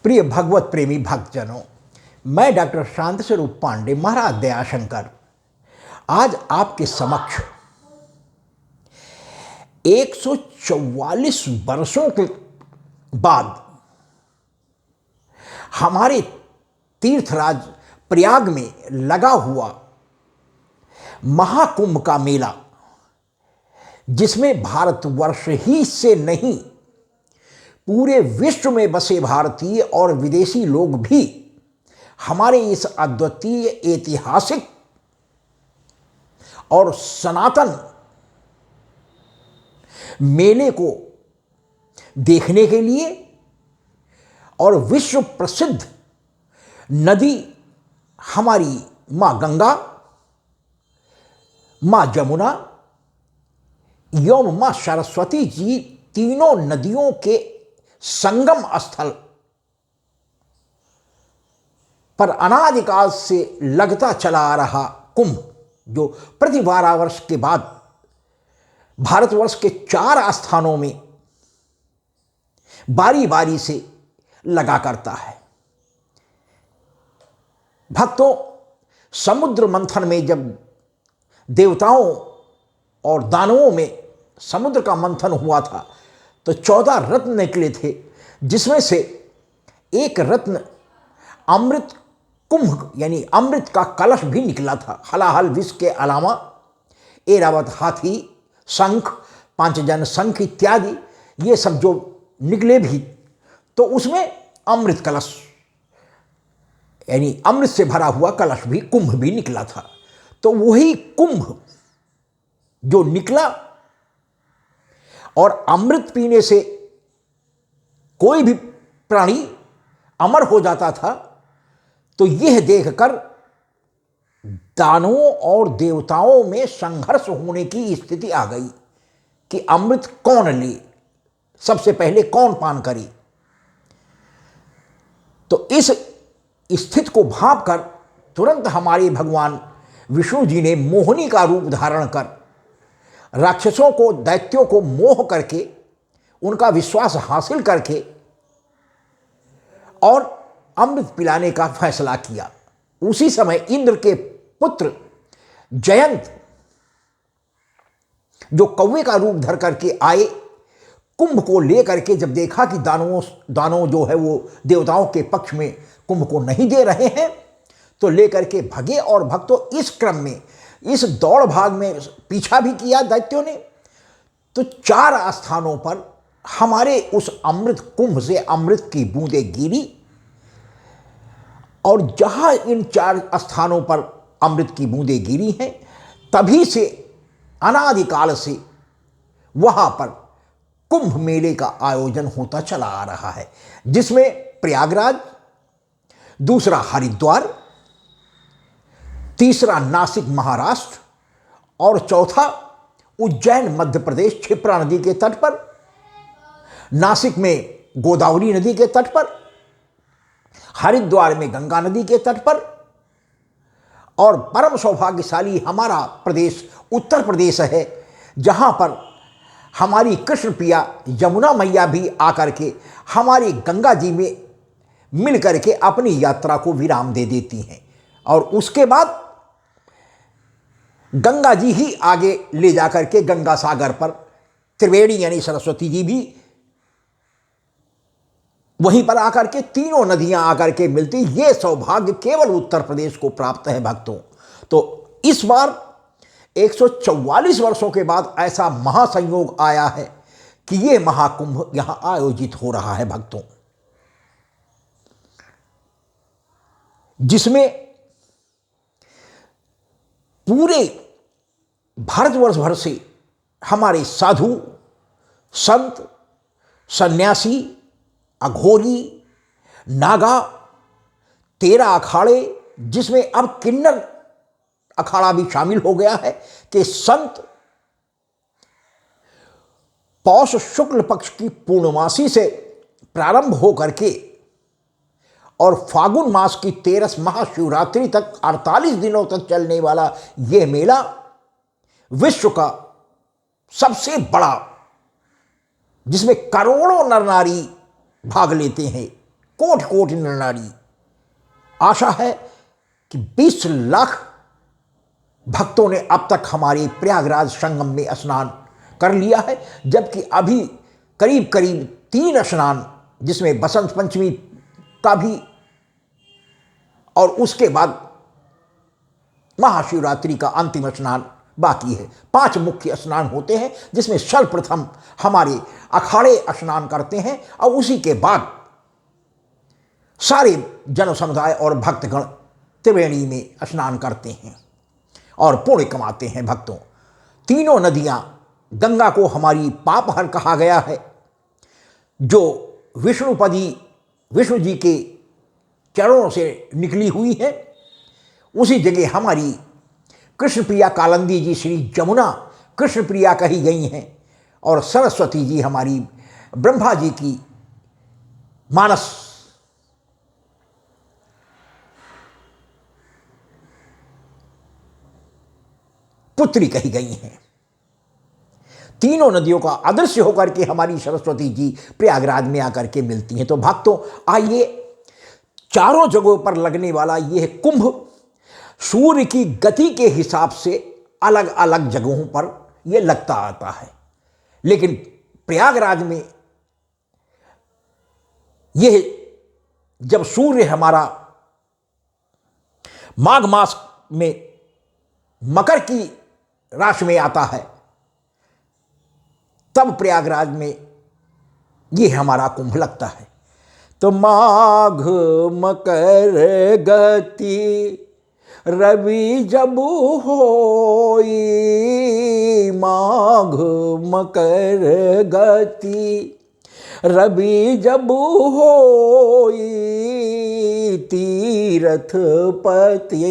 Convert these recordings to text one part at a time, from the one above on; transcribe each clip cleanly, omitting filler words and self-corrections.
प्रिय भगवत प्रेमी भक्तजनों, मैं डॉक्टर शांत स्वरूप पांडे महाराज दयाशंकर आज आपके समक्ष 144 वर्षों के बाद हमारे तीर्थराज प्रयाग में लगा हुआ महाकुंभ का मेला, जिसमें भारतवर्ष ही से नहीं पूरे विश्व में बसे भारतीय और विदेशी लोग भी हमारे इस अद्वितीय ऐतिहासिक और सनातन मेले को देखने के लिए और विश्व प्रसिद्ध नदी हमारी माँ गंगा, माँ जमुना एवं माँ सरस्वती जी तीनों नदियों के संगम स्थल पर अनादिकाल से लगता चला आ रहा कुंभ, जो प्रति 12 वर्ष के बाद भारतवर्ष के 4 स्थानों में बारी बारी से लगा करता है। भक्तों, समुद्र मंथन में जब देवताओं और दानवों में समुद्र का मंथन हुआ था तो 14 रत्न निकले थे, जिसमें से एक रत्न अमृत कुंभ यानी अमृत का कलश भी निकला था। हलाहल विष के अलावा ऐरावत हाथी, शंख, पांचजन शंख इत्यादि ये सब जो निकले भी, तो उसमें अमृत कलश यानी अमृत से भरा हुआ कलश भी, कुंभ भी निकला था। तो वही कुंभ जो निकला और अमृत पीने से कोई भी प्राणी अमर हो जाता था, तो यह देखकर दानवों और देवताओं में संघर्ष होने की स्थिति आ गई कि अमृत कौन ले, सबसे पहले कौन पान करे। तो इस स्थिति को भांपकर तुरंत हमारे भगवान विष्णु जी ने मोहिनी का रूप धारण कर राक्षसों को, दैत्यों को मोह करके, उनका विश्वास हासिल करके और अमृत पिलाने का फैसला किया। उसी समय इंद्र के पुत्र जयंत, जो कौवे का रूप धर करके आए, कुंभ को लेकर के जब देखा कि दानव जो है वो देवताओं के पक्ष में कुंभ को नहीं दे रहे हैं, तो लेकर के भगे। और भक्तों, इस क्रम में, इस दौड़ भाग में पीछा भी किया दैत्यों ने। तो 4 स्थानों पर हमारे उस अमृत कुंभ से अमृत की बूंदें गिरी, और जहां इन 4 स्थानों पर अमृत की बूंदें गिरी हैं, तभी से अनादिकाल से वहां पर कुंभ मेले का आयोजन होता चला आ रहा है, जिसमें प्रयागराज, दूसरा हरिद्वार, तीसरा नासिक महाराष्ट्र और चौथा उज्जैन मध्य प्रदेश क्षिप्रा नदी के तट पर, नासिक में गोदावरी नदी के तट पर, हरिद्वार में गंगा नदी के तट पर, और परम सौभाग्यशाली हमारा प्रदेश उत्तर प्रदेश है, जहां पर हमारी कृष्ण प्रिया यमुना मैया भी आकर के हमारी गंगा जी में मिल करके अपनी यात्रा को विराम दे देती हैं। और उसके बाद गंगा जी ही आगे ले जाकर के गंगा सागर पर त्रिवेणी यानी सरस्वती जी भी वहीं पर आकर के तीनों नदियां आकर के मिलती। ये सौभाग्य केवल उत्तर प्रदेश को प्राप्त है भक्तों। तो इस बार 144 वर्षों के बाद ऐसा महासंयोग आया है कि ये महाकुंभ यहां आयोजित हो रहा है भक्तों, जिसमें पूरे भारतवर्ष भर से हमारे साधु, संत, सन्यासी, अघोरी, नागा, 13 अखाड़े, जिसमें अब किन्नर अखाड़ा भी शामिल हो गया है, कि संत पौष शुक्ल पक्ष की पूर्णमासी से प्रारंभ होकर के और फागुन मास की 13 महाशिवरात्रि तक 48 दिनों तक चलने वाला यह मेला विश्व का सबसे बड़ा, जिसमें करोड़ों नर नारी भाग लेते हैं, कोटि कोटि नर नारी। आशा है कि 20 लाख भक्तों ने अब तक हमारे प्रयागराज संगम में स्नान कर लिया है, जबकि अभी करीब करीब 3 स्नान, जिसमें बसंत पंचमी का भी और उसके बाद महाशिवरात्रि का अंतिम स्नान बाकी है। 5 मुख्य स्नान होते हैं, जिसमें सर्वप्रथम हमारे अखाड़े स्नान करते हैं और उसी के बाद सारे जन समुदाय और भक्तगण त्रिवेणी में स्नान करते हैं और पुण्य कमाते हैं। भक्तों, तीनों नदियां, गंगा को हमारी पापहर कहा गया है, जो विष्णुपदी विष्णु जी के चरणों से निकली हुई है। उसी जगह हमारी कृष्णप्रिया कालिंदी जी श्री जमुना कृष्णप्रिया कही गई हैं, और सरस्वती जी हमारी ब्रह्मा जी की मानस पुत्री कही गई हैं। तीनों नदियों का अदृश्य होकर के हमारी सरस्वती जी प्रयागराज में आकर के मिलती हैं। तो भक्तों, आइए, चारों जगहों पर लगने वाला यह कुंभ सूर्य की गति के हिसाब से अलग अलग जगहों पर यह लगता आता है, लेकिन प्रयागराज में यह जब सूर्य हमारा माघ मास में मकर की राशि में आता है, तब प्रयागराज में यह हमारा कुंभ लगता है। तो माघ मकर गति रवि जब होई, माघ मकर गति रवि जब होई, तीरथ पति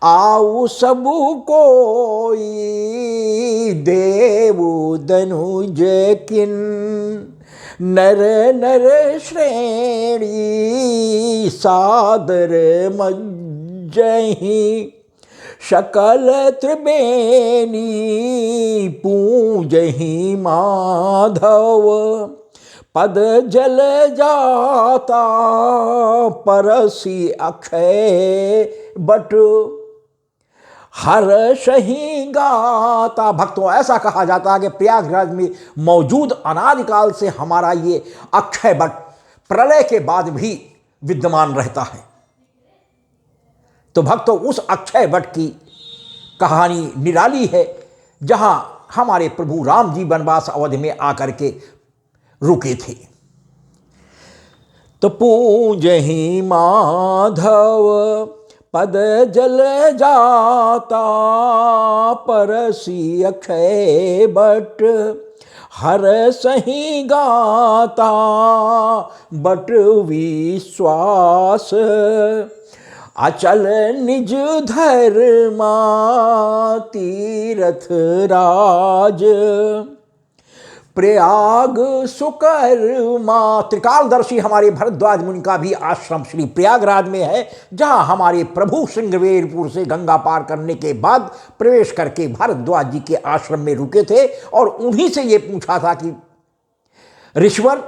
आउ सब कोई, देव दनुज किन नर नर श्रेणी, सादर मज्जहि सकल त्रिवेणी, पूजहि माधव पद जल जाता, परसी अक्षय बट हर सही गाता। भक्तों, ऐसा कहा जाता है कि प्रयागराज में मौजूद अनादिकाल से हमारा ये अक्षय वट प्रलय के बाद भी विद्यमान रहता है। तो भक्तों, उस अक्षय वट की कहानी निराली है, जहां हमारे प्रभु राम जी वनवास अवधि में आकर के रुके थे। तो पूजहि माधव पद जल जाता, परसी अक्षय बट हर सही गाता, बट विश्वास अचल निज धर्मा, तीरथ राज प्रयाग सुकर्मा। त्रिकालदर्शी हमारे भरद्वाज मुनि का भी आश्रम श्री प्रयागराज में है, जहां हमारे प्रभु श्रृंगवेरपुर से गंगा पार करने के बाद प्रवेश करके भरद्वाज जी के आश्रम में रुके थे, और उन्हीं से ये पूछा था कि ऋषवर,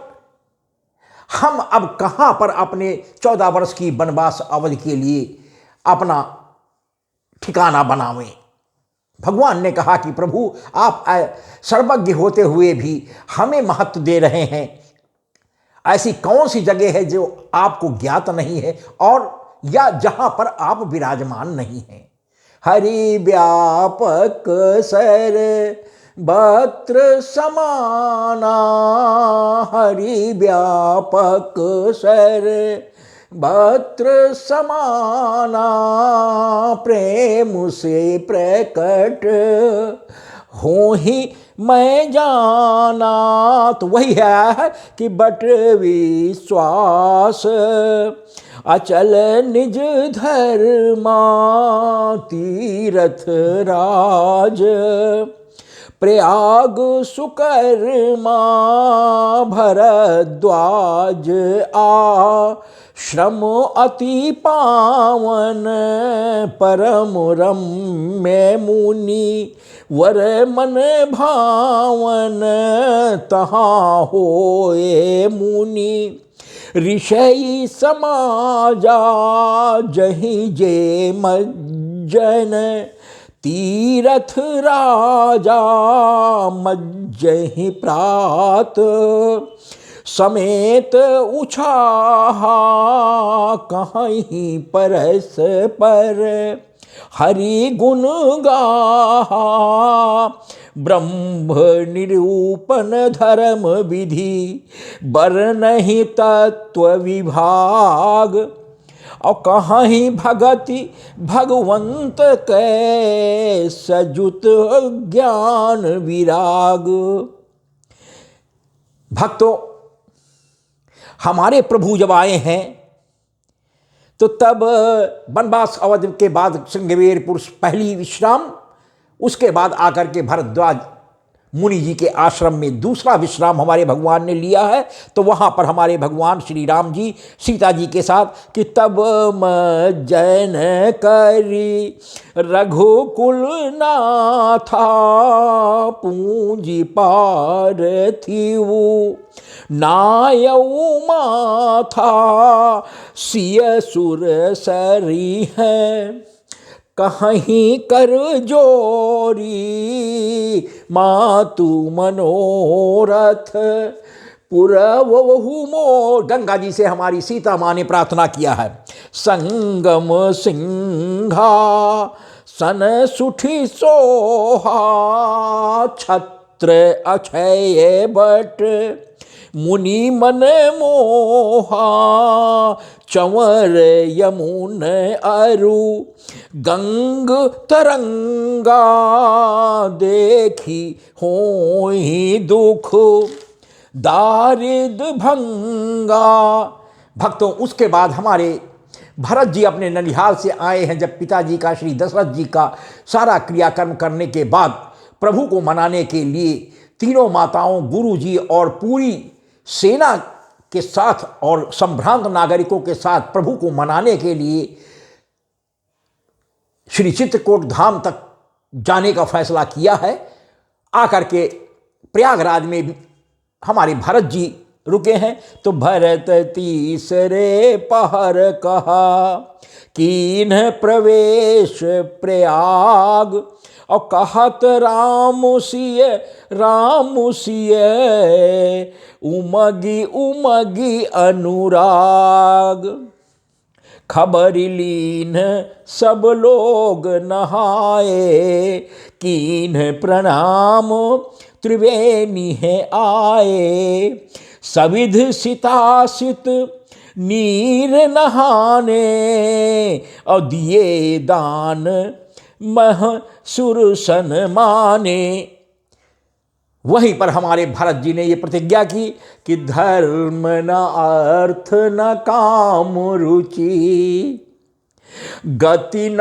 हम अब कहां पर अपने 14 वर्ष की वनवास अवधि के लिए अपना ठिकाना बनावें। भगवान ने कहा कि प्रभु, आप सर्वज्ञ होते हुए भी हमें महत्व दे रहे हैं। ऐसी कौन सी जगह है जो आपको ज्ञात नहीं है, और या जहां पर आप विराजमान नहीं हैं। हरि व्यापक सर बत्र समाना, हरि व्यापक सर बत्र समाना, प्रेम से प्रकट हो ही मैं जाना। तो वही है कि बट विश्वास अचल निज धर्मा, तीरथ राज प्रयाग सुकर्मा भरद्वाज श्रम अति पावन परम रम्य मुनि वर मन भावन तहाँ होए मुनि ऋषि समाजा जहि जे मज्जन तीरथ राजा मज्जहि प्रात समेत उछाहा कहीं परस पर हरि गुण गाहा ब्रह्म निरूपण धर्म विधि बरनहि तत्व विभाग और कहीं भगति भगवंत कै सजुत ज्ञान विराग। भक्तों, हमारे प्रभु जब आए हैं तो तब वनवास अवधि के बाद श्रृंगवेर पुरुष पहली विश्राम, उसके बाद आकर के भरद्वाज मुनि जी के आश्रम में दूसरा विश्राम हमारे भगवान ने लिया है। तो वहाँ पर हमारे भगवान श्री राम जी सीता जी के साथ कि तब मज्जन करी रघुकुल नाथा पूंजी पारथिवु नायऊ माथा सिय सुर सरी है कहीं कर जोरी मातु मनोरथ पुरवहु मोर। गंगा जी से हमारी सीता माँ ने प्रार्थना किया है। संगम सिंहा सन सुठी सोहा छत्र अक्षय बट मुनि मन मोहा चंवर यमुन अरु गंग तरंगा देखी होई दुख दारिद भंगा। भक्तों, उसके बाद हमारे भरत जी अपने ननिहाल से आए हैं। जब पिताजी का श्री दशरथ जी का सारा क्रियाकर्म करने के बाद प्रभु को मनाने के लिए तीनों माताओं, गुरु जी और पूरी सेना के साथ और संभ्रांत नागरिकों के साथ प्रभु को मनाने के लिए श्री चित्रकूट धाम तक जाने का फैसला किया है। आकर के प्रयागराज में भी हमारे भरत जी रुके हैं। तो भरत तीसरे पहर कहा कीन प्रवेश प्रयाग और कहत राम सिय उमगी उमगी अनुराग। खबर लीन सब लोग नहाए कीन प्रणाम त्रिवेणी है आए सविध सितासित नीर नहाने और दिए दान मह सुरसन माने। वहीं पर हमारे भरत जी ने ये प्रतिज्ञा की कि धर्म न अर्थ न काम रुचि गति न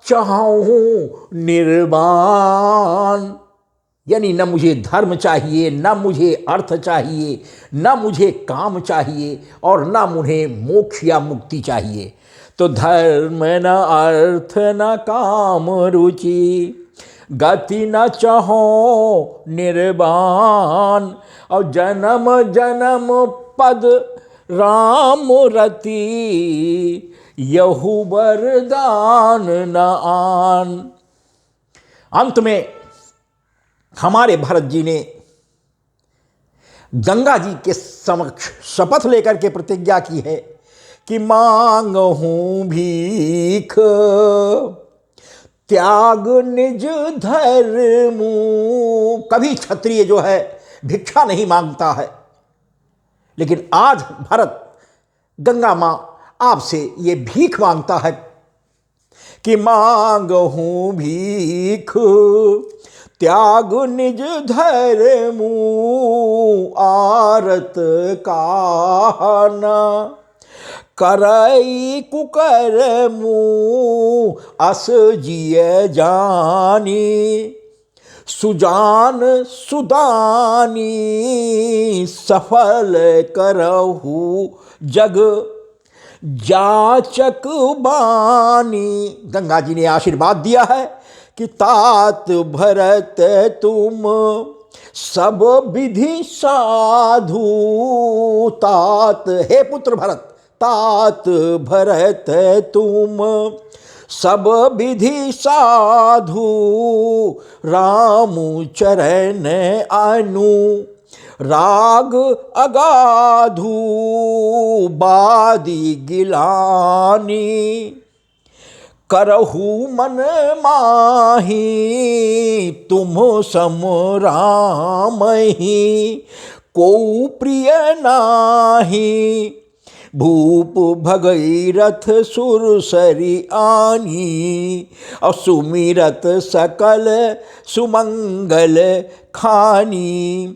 चाहूं निर्वाण। यानी न मुझे धर्म चाहिए, न मुझे अर्थ चाहिए, न मुझे काम चाहिए और न मुझे मोक्ष या मुक्ति चाहिए। तो धर्म न अर्थ न काम रुचि गति न चाहो निर्वाण और जन्म जन्म पद राम रति यहु वरदान न आन। अंत में हमारे भरत जी ने गंगा जी के समक्ष शपथ लेकर के प्रतिज्ञा की है कि मांगहूं भीख त्याग निज धर्म। कभी क्षत्रिय जो है भिक्षा नहीं मांगता है, लेकिन आज भरत गंगा मां आपसे ये भीख मांगता है कि मांगहूं भीख त्याग निज धर्म आरत काहना करई कुकर्मु अस जिय जानी सुजान सुदानी सफल करहु जग जाचक बानी। गंगा जी ने आशीर्वाद दिया है कि तात भरत तुम सब विधि साधु। तात, हे पुत्र भरत, तात भरत तुम सब विधि साधु। राम चरण अनु राग अगाधु बादी गिलानी। करहु मन माही तुम सम रामहि। को प्रिय नाही भूप भगीरथ सुरसरी आनी। असुमिरत सकल सुमंगल खानी।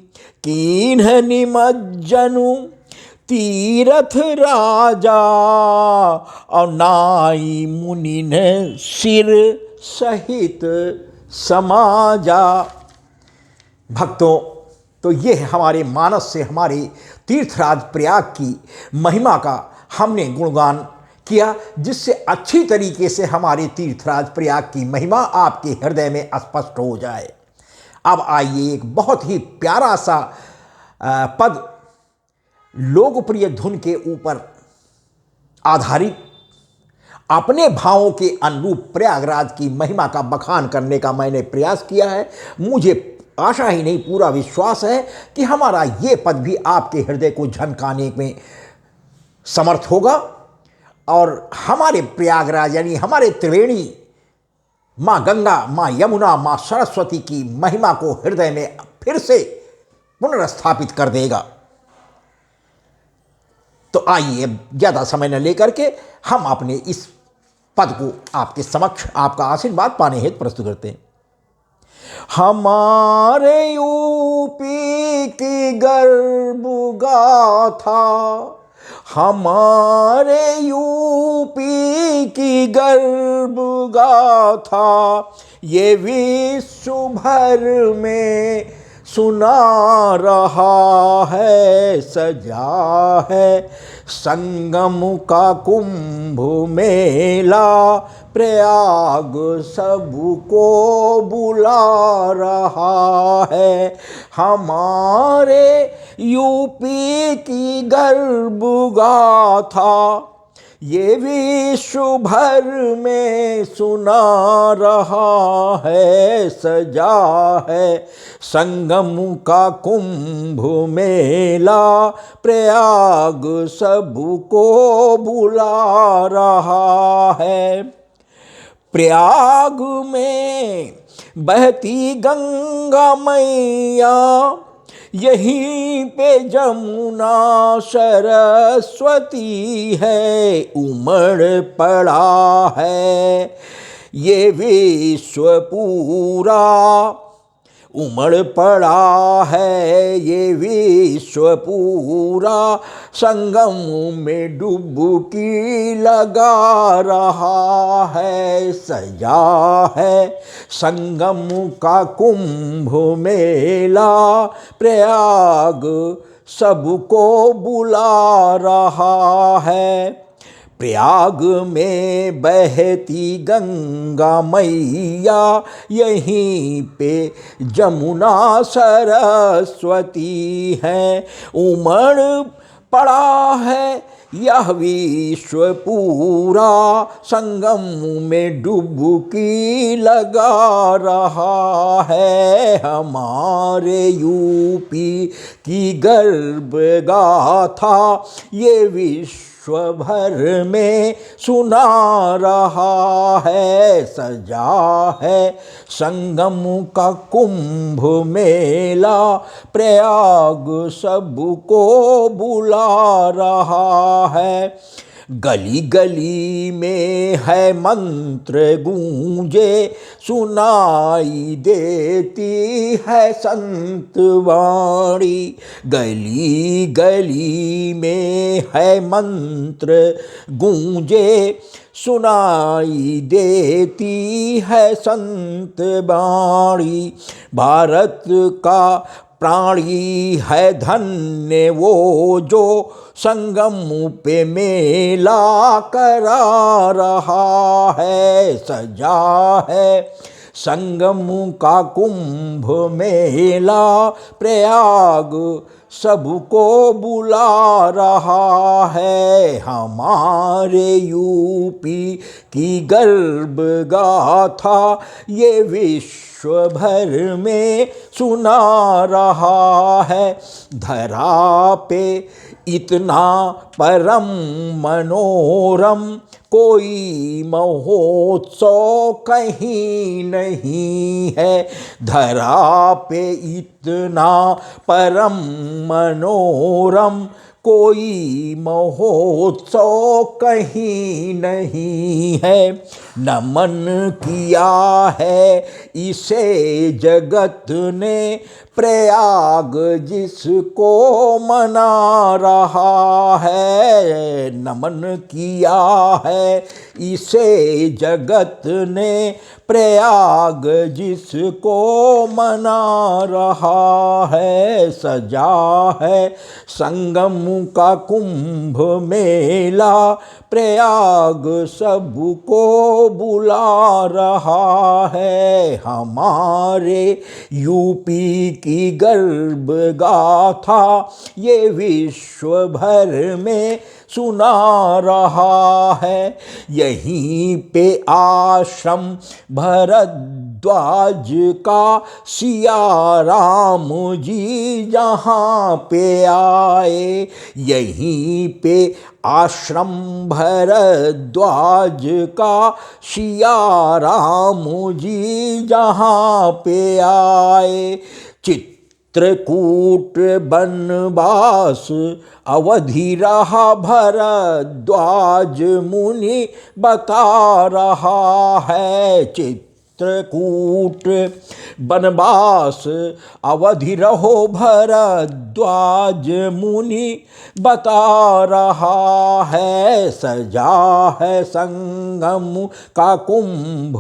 कीन्ह निमज्जनु तीरथ राजा। और नाई मुनिन सिर सहित समाजा। भक्तों, तो ये हमारे मानस से हमारे तीर्थराज प्रयाग की महिमा का हमने गुणगान किया, जिससे अच्छी तरीके से हमारे तीर्थराज प्रयाग की महिमा आपके हृदय में स्पष्ट हो जाए। अब आइए एक बहुत ही प्यारा सा पद लोकप्रिय धुन के ऊपर आधारित अपने भावों के अनुरूप प्रयागराज की महिमा का बखान करने का मैंने प्रयास किया है। मुझे आशा ही नहीं, पूरा विश्वास है कि हमारा ये पद भी आपके हृदय को झनकाने में समर्थ होगा और हमारे प्रयागराज यानी हमारे त्रिवेणी माँ गंगा, माँ यमुना, माँ सरस्वती की महिमा को हृदय में फिर से पुनर्स्थापित कर देगा। तो आइए ज़्यादा समय न लेकर के हम अपने इस पद को आपके समक्ष आपका आशीर्वाद पाने हेतु प्रस्तुत करते हैं। हमारे यूपी की गर्भ गाथा, हमारे यूपी की गर्भ गाथा। ये विश्व भर में सुना रहा है। सजा है संगम का कुंभ मेला। प्रयाग सबको बुला रहा है। हमारे यूपी की गर्भ गाथा ये विश्व भर में सुना रहा है। सजा है संगम का कुंभ मेला। प्रयाग सबको बुला रहा है। प्रयाग में बहती गंगा मैया, यहीं पे जमुना सरस्वती है। उमड़ पड़ा है ये विश्व पूरा, उमड़ पड़ा है ये विश्व पूरा। संगम में डुबकी लगा रहा है। सजा है संगम का कुंभ मेला। प्रयाग सबको बुला रहा है। प्रयाग में बहती गंगा मैया, यहीं पे जमुना सरस्वती है। उमड़ पड़ा है यह विश्व पूरा। संगम में डुबकी लगा रहा है। हमारे यूपी की गर्भ गाथा ये विश्व भर में सुना रहा है। सजा है संगम का कुंभ मेला। प्रयाग सबको बुला रहा है। गली गली में है मंत्र गूंजे, सुनाई देती है संत वाणी। गली गली में है मंत्र गूंजे, सुनाई देती है संत वाणी। भारत का प्राणी है धन्य वो जो संगम पे मेला करा रहा है। सजा है संगम का कुंभ मेला, प्रयाग सबको बुला रहा है। हमारे यूपी की गर्व गाथा ये विश्व भर में सुना रहा है। धरा पे इतना परम मनोरम कोई महोत्सव कहीं नहीं है। धरा पे इतना परम मनोरम कोई महोत्सव कहीं नहीं है। नमन किया है इसे जगत ने, प्रयाग जिसको मना रहा है। नमन किया है इसे जगत ने, प्रयाग जिसको मना रहा है। सजा है संगम का कुंभ मेला, प्रयाग सबको बुला रहा है। हमारे यूपी की गर्व गाथा ये विश्व भर में सुना रहा है। यहीं पे आश्रम भरद्वाज का सिया राम जी जहाँ पे आए, यहीं पे आश्रम भरद्वाज का सिया राम जी जहाँ पे आए। चित्रकूट बनवास अवधि रहा भरद्वाज मुनि बता रहा है। चित्रकूट बनवास अवधि रहो भरद्वाज मुनि बता रहा है। सजा है संगम का कुंभ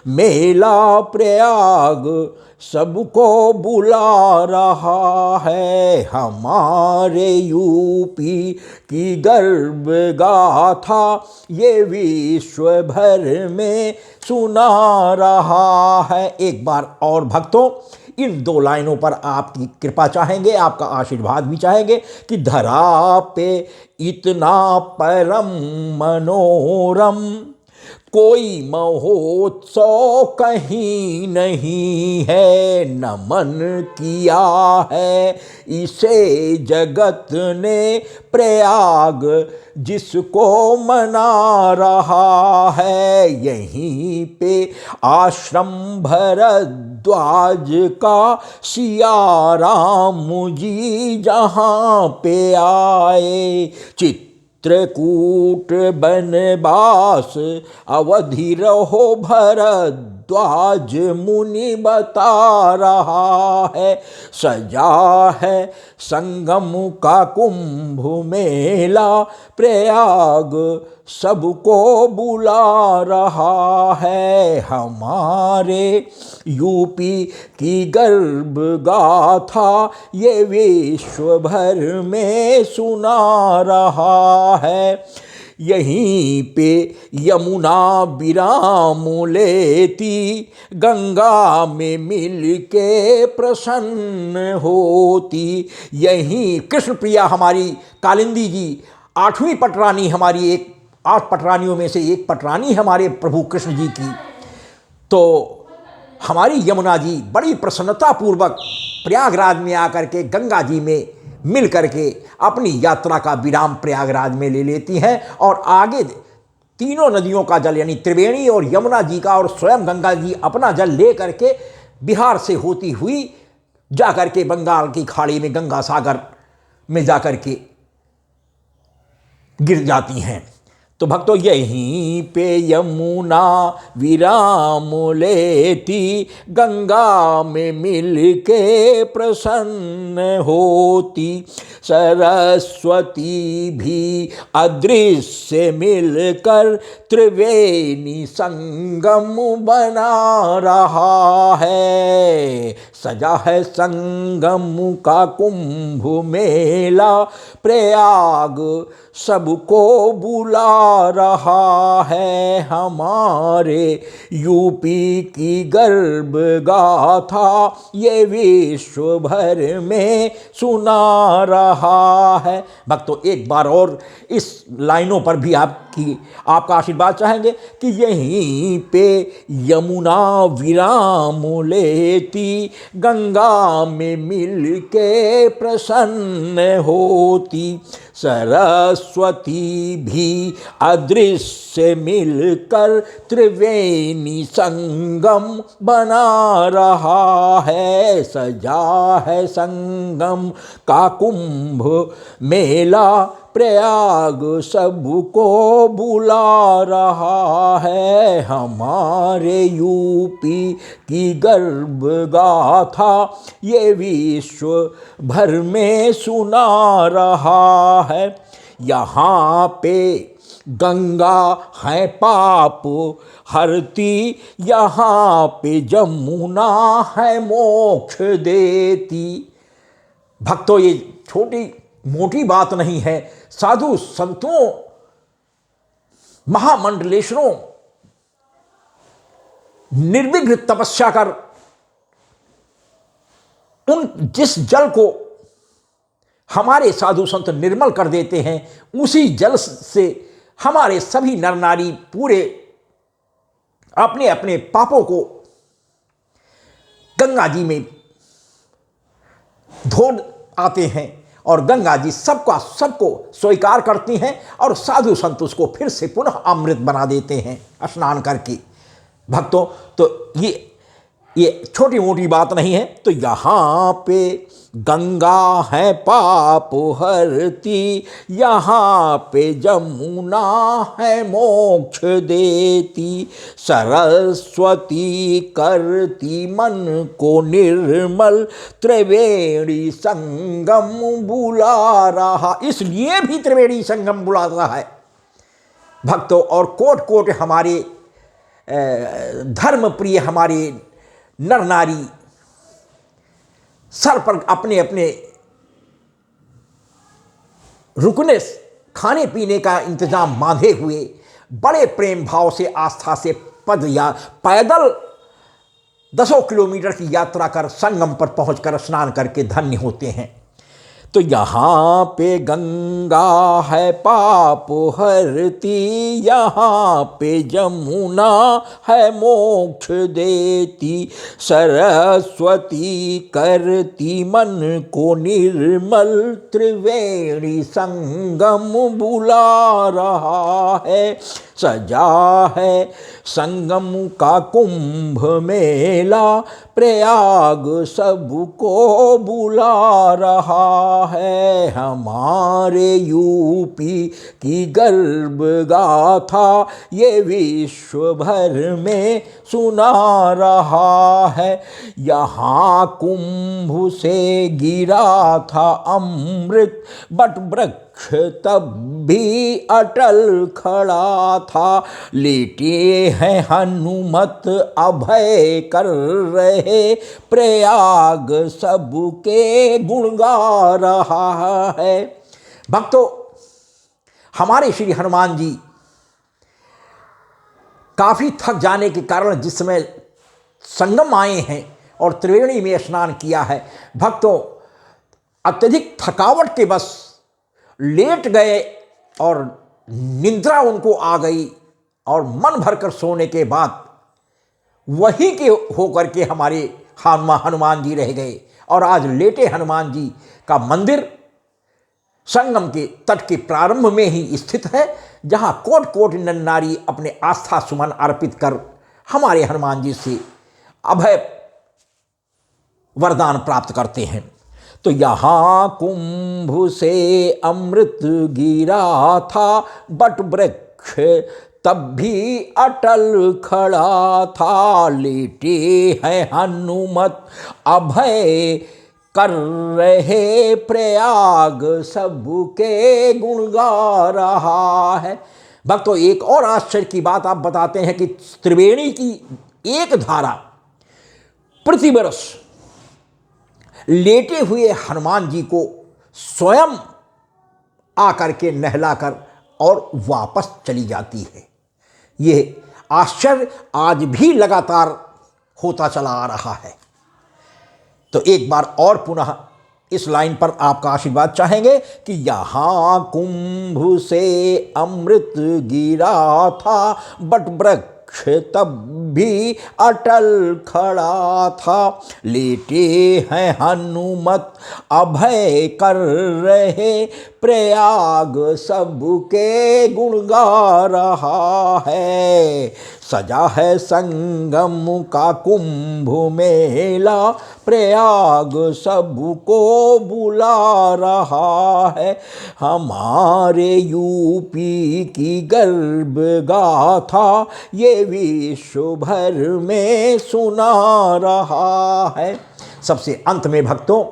मेला, प्रयाग सबको बुला रहा है। हमारे यूपी की गर्व गाथा ये विश्व भर में सुना रहा है। एक बार और भक्तों, इन दो लाइनों पर आपकी कृपा चाहेंगे, आपका आशीर्वाद भी चाहेंगे कि धरा पे इतना परम मनोरम कोई महोत्सव कहीं नहीं है। नमन किया है इसे जगत ने, प्रयाग जिसको मना रहा है। यहीं पे आश्रम भरद्वाज का सिया राम जी जहाँ पे आए। चित्रकूट बनवास अवधि रहो भरद्वाज मुनि बता रहा है। सजा है संगम का कुंभ मेला, प्रयाग सबको बुला रहा है। हमारे यूपी की गर्व गाथा ये विश्व भर में सुना रहा है। यहीं पे यमुना विराम लेती, गंगा में मिल के प्रसन्न होती। यहीं कृष्ण प्रिया हमारी कालिंदी जी 8वीं पटरानी, हमारी एक 8 पटरानियों में से एक पटरानी हमारे प्रभु कृष्ण जी की, तो हमारी यमुना जी बड़ी प्रसन्नतापूर्वक प्रयागराज में आकर के गंगा जी में मिल करके अपनी यात्रा का विराम प्रयागराज में ले लेती हैं और आगे तीनों नदियों का जल यानी त्रिवेणी और यमुना जी का और स्वयं गंगा जी अपना जल ले करके बिहार से होती हुई जाकर के बंगाल की खाड़ी में गंगा सागर में जाकर के गिर जाती हैं। तो भक्तों यहीं पे यमुना विराम लेती, गंगा में मिल के प्रसन्न होती। सरस्वती भी अदृश्य मिलकर त्रिवेणी संगम बना रहा है। सजा है संगम का कुंभ मेला, प्रयाग सबको बुला रहा है। हमारे यूपी की गर्भ गाथा ये विश्व भर में सुना रहा है। भक्तों एक बार और इस लाइनों पर भी आपका आशीर्वाद चाहेंगे कि यहीं पे यमुना विराम लेती, गंगा में मिल के प्रसन्न होती। सरस्वती भी अदृश्य मिलकर त्रिवेणी संगम बना रहा है। सजा है संगम का कुंभ मेला, प्रयाग सबको बुला रहा है। हमारे यूपी की गर्भ गाथा ये विश्व भर में सुना रहा है। यहाँ पे गंगा है पाप हरती, यहाँ पे जमुना है मोक्ष देती। भक्तों ये छोटी मोटी बात नहीं है। साधु संतों, महामंडलेश्वरों निर्विघ्न तपस्या कर उन जिस जल को हमारे साधु संत निर्मल कर देते हैं, उसी जल से हमारे सभी नर नारी पूरे अपने अपने पापों को गंगा जी में धो आते हैं और गंगा जी सबको स्वीकार करती हैं और साधु संत उसको फिर से पुनः अमृत बना देते हैं स्नान करके। भक्तों तो ये छोटी मोटी बात नहीं है। तो यहाँ पे गंगा है पाप हरती, यहाँ पे जमुना है मोक्ष देती। सरस्वती करती मन को निर्मल, त्रिवेणी संगम बुला रहा, इसलिए भी त्रिवेणी संगम बुला रहा है। भक्तों और कोट कोट हमारे धर्म प्रिय हमारे नर नारी सर पर अपने अपने रुकने खाने पीने का इंतजाम बांधे हुए बड़े प्रेम भाव से आस्था से पद या पैदल 10 किलोमीटर की यात्रा कर संगम पर पहुंचकर स्नान करके धन्य होते हैं। तो यहाँ पे गंगा है पाप हरती, यहाँ पे जमुना है मोक्ष देती। सरस्वती करती मन को निर्मल, त्रिवेणी संगम बुला रहा है। सजा है संगम का कुंभ मेला, प्रयाग सबको बुला रहा है। हमारे यूपी की गर्भ गाथा ये विश्व भर में सुना रहा है। यहाँ कुंभ से गिरा था अमृत, बट वृक्ष तब भी अटल खड़ा था। लेटे हैं हनुमत अभय कर रहे, प्रयाग सबके गुण गा रहा है। भक्तों हमारे श्री हनुमान जी काफी थक जाने के कारण जिस समय संगम आए हैं और त्रिवेणी में स्नान किया है, भक्तों अत्यधिक थकावट के बस लेट गए और निद्रा उनको आ गई और मन भरकर सोने के बाद वही के होकर के हमारे हनुमान जी रह गए। और आज लेटे हनुमान जी का मंदिर संगम के तट के प्रारंभ में ही स्थित है, जहां कोट कोट नर नारी अपने आस्था सुमन अर्पित कर हमारे हनुमान जी से अभय वरदान प्राप्त करते हैं। तो यहाँ कुंभ से अमृत गिरा था, बट वृक्ष तब भी अटल खड़ा था। लेटे हैं हनुमत अभय कर रहे प्रयाग, सबके गुण गा रहा है। भक्तों, एक और आश्चर्य की बात आप बताते हैं कि त्रिवेणी की एक धारा प्रतिवर्ष लेटे हुए हनुमान जी को स्वयं आकर के नहलाकर और वापस चली जाती है। ये आश्चर्य आज भी लगातार होता चला आ रहा है। तो एक बार और पुनः इस लाइन पर आपका आशीर्वाद चाहेंगे कि यहाँ कुंभ से अमृत गिरा था, बट वृक्ष तब भी अटल खड़ा था। लेटे हैं हनुमत अभय कर रहे प्रयाग, सबके गुण गा रहा है। सजा है संगम का कुंभ मेला, प्रयाग सबको बुला रहा है। हमारे यूपी की गर्भ गाथा ये विश्व भर में सुना रहा है। सबसे अंत में भक्तों,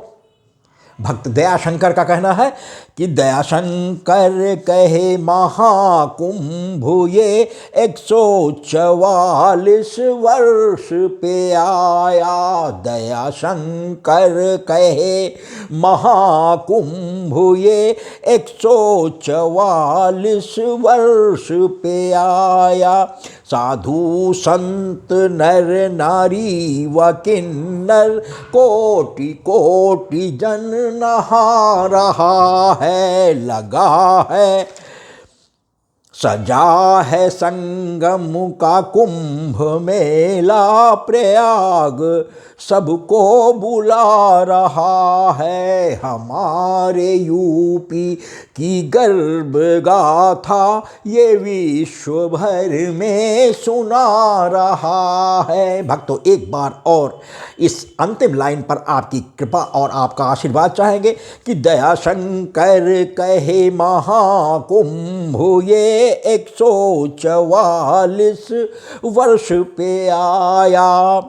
भक्त दयाशंकर का कहना है कि दयाशंकर कहे महाकुंभ ये 144 वर्ष पे आया। दयाशंकर कहे महाकुंभ ये 144 वर्ष पे आया। साधु संत नर नारी व किन्नर कोटि कोटि जन नहा रहा है। लगा है सजा है संगम का कुंभ मेला, प्रयाग सबको बुला रहा है। हमारे यूपी की गर्भ गाथा ये विश्व भर में सुना रहा है। भक्तों, एक बार और इस अंतिम लाइन पर आपकी कृपा और आपका आशीर्वाद चाहेंगे कि दयाशंकर कहे महाकुंभ ये 144 वर्ष पे आया।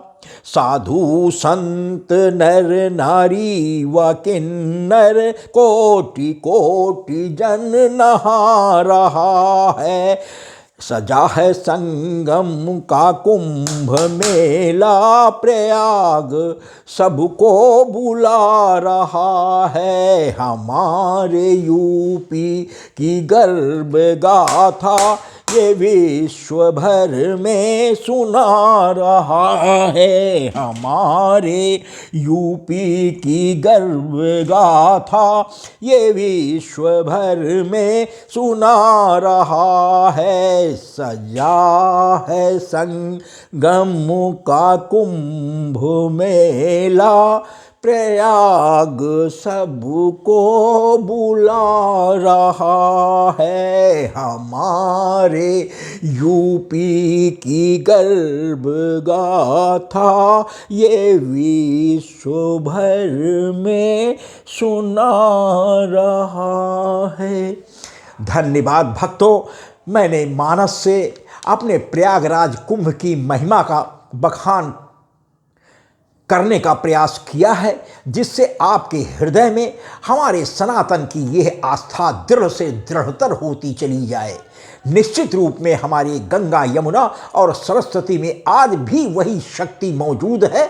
साधु संत नर नारी व किन्नर कोटि कोटि जन नहा रहा है। सजा है संगम का कुंभ मेला, प्रयाग सबको बुला रहा है। हमारे यूपी की गर्भ गाथा ये विश्व भर में सुना रहा है। हमारे यूपी की गर्भ गाथा ये विश्व भर में सुना रहा है। सजा है संगम का कुंभ मेला, प्रयाग सबको बुला रहा है। हमारे यूपी की गर्भ गाथा ये विश्व भर में सुना रहा है। धन्यवाद भक्तों, मैंने मानस से अपने प्रयागराज कुंभ की महिमा का बखान करने का प्रयास किया है, जिससे आपके हृदय में हमारे सनातन की यह आस्था दृढ़ से दृढ़तर होती चली जाए। निश्चित रूप में हमारी गंगा, यमुना और सरस्वती में आज भी वही शक्ति मौजूद है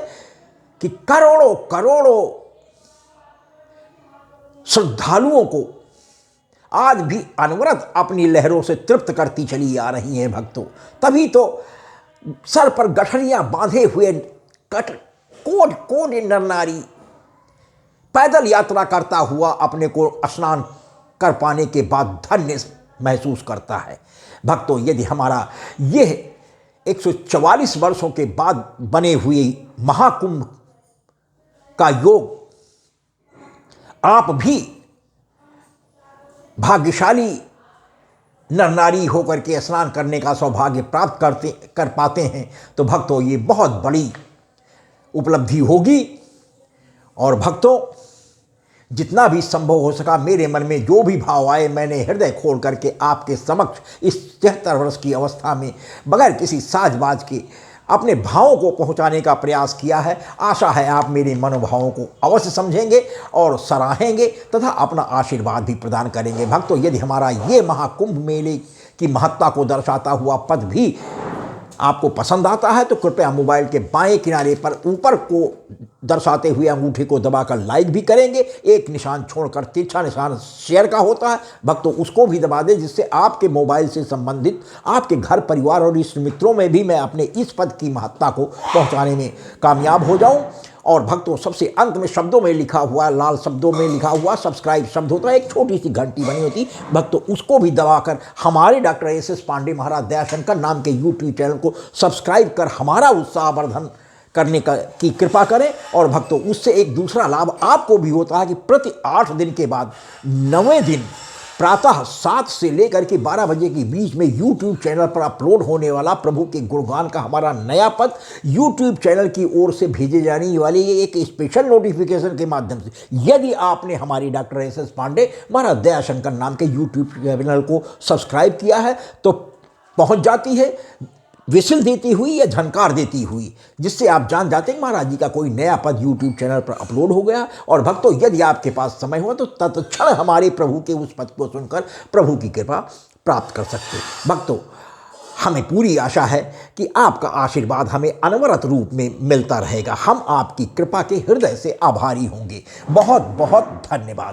कि करोड़ों करोड़ों श्रद्धालुओं को आज भी अनवरत अपनी लहरों से तृप्त करती चली आ रही हैं। भक्तों, तभी तो सर पर गठरियां बांधे हुए कोट कोट नर नारी पैदल यात्रा करता हुआ अपने को स्नान कर पाने के बाद धन्य महसूस करता है। भक्तों, यदि हमारा यह 144 वर्षों के बाद बने हुए महाकुंभ का योग आप भी भाग्यशाली नर नारी होकर के स्नान करने का सौभाग्य प्राप्त कर पाते हैं, तो भक्तों ये बहुत बड़ी उपलब्धि होगी। और भक्तों, जितना भी संभव हो सका मेरे मन में जो भी भाव आए मैंने हृदय खोल करके आपके समक्ष इस 73 वर्ष की अवस्था में बगैर किसी साजबाज के अपने भावों को पहुंचाने का प्रयास किया है। आशा है आप मेरे मनोभावों को अवश्य समझेंगे और सराहेंगे तथा अपना आशीर्वाद भी प्रदान करेंगे। भक्तों, यदि हमारा ये महाकुंभ मेले की महत्ता को दर्शाता हुआ पद भी आपको पसंद आता है तो कृपया मोबाइल के बाएं किनारे पर ऊपर को दर्शाते हुए अंगूठे को दबाकर लाइक भी करेंगे। एक निशान छोड़कर तिरछा निशान शेयर का होता है, भक्तों उसको भी दबा दें, जिससे आपके मोबाइल से संबंधित आपके घर परिवार और इष्ट मित्रों में भी मैं अपने इस पद की महत्ता को पहुंचाने में कामयाब हो जाऊं। और भक्तों, सबसे अंत में शब्दों में लिखा हुआ, लाल शब्दों में लिखा हुआ सब्सक्राइब शब्द होता है, एक छोटी सी घंटी बनी होती, भक्तों उसको भी दबाकर हमारे डॉक्टर एस पांडे महाराज दयाशंकर नाम के यूट्यूब चैनल को सब्सक्राइब कर हमारा उत्साहवर्धन करने की कृपा करें। और भक्तों, उससे एक दूसरा लाभ आपको भी होता है कि प्रति 8 दिन के बाद 9वें दिन प्रातः 7 से लेकर के 12 बजे के बीच में YouTube चैनल पर अपलोड होने वाला प्रभु के गुणगान का हमारा नया पद YouTube चैनल की ओर से भेजे जाने वाले ये एक स्पेशल नोटिफिकेशन के माध्यम से, यदि आपने हमारी डॉक्टर एस पांडे महाराज दयाशंकर नाम के YouTube चैनल को सब्सक्राइब किया है तो पहुंच जाती है विसिल देती हुई या झनकार देती हुई, जिससे आप जान जाते हैं महाराज जी का कोई नया पद YouTube चैनल पर अपलोड हो गया। और भक्तों, यदि आपके पास समय हुआ तो तत्क्षण हमारे प्रभु के उस पद को सुनकर प्रभु की कृपा प्राप्त कर सकते हैं। भक्तों, हमें पूरी आशा है कि आपका आशीर्वाद हमें अनवरत रूप में मिलता रहेगा। हम आपकी कृपा के हृदय से आभारी होंगे। बहुत बहुत धन्यवाद।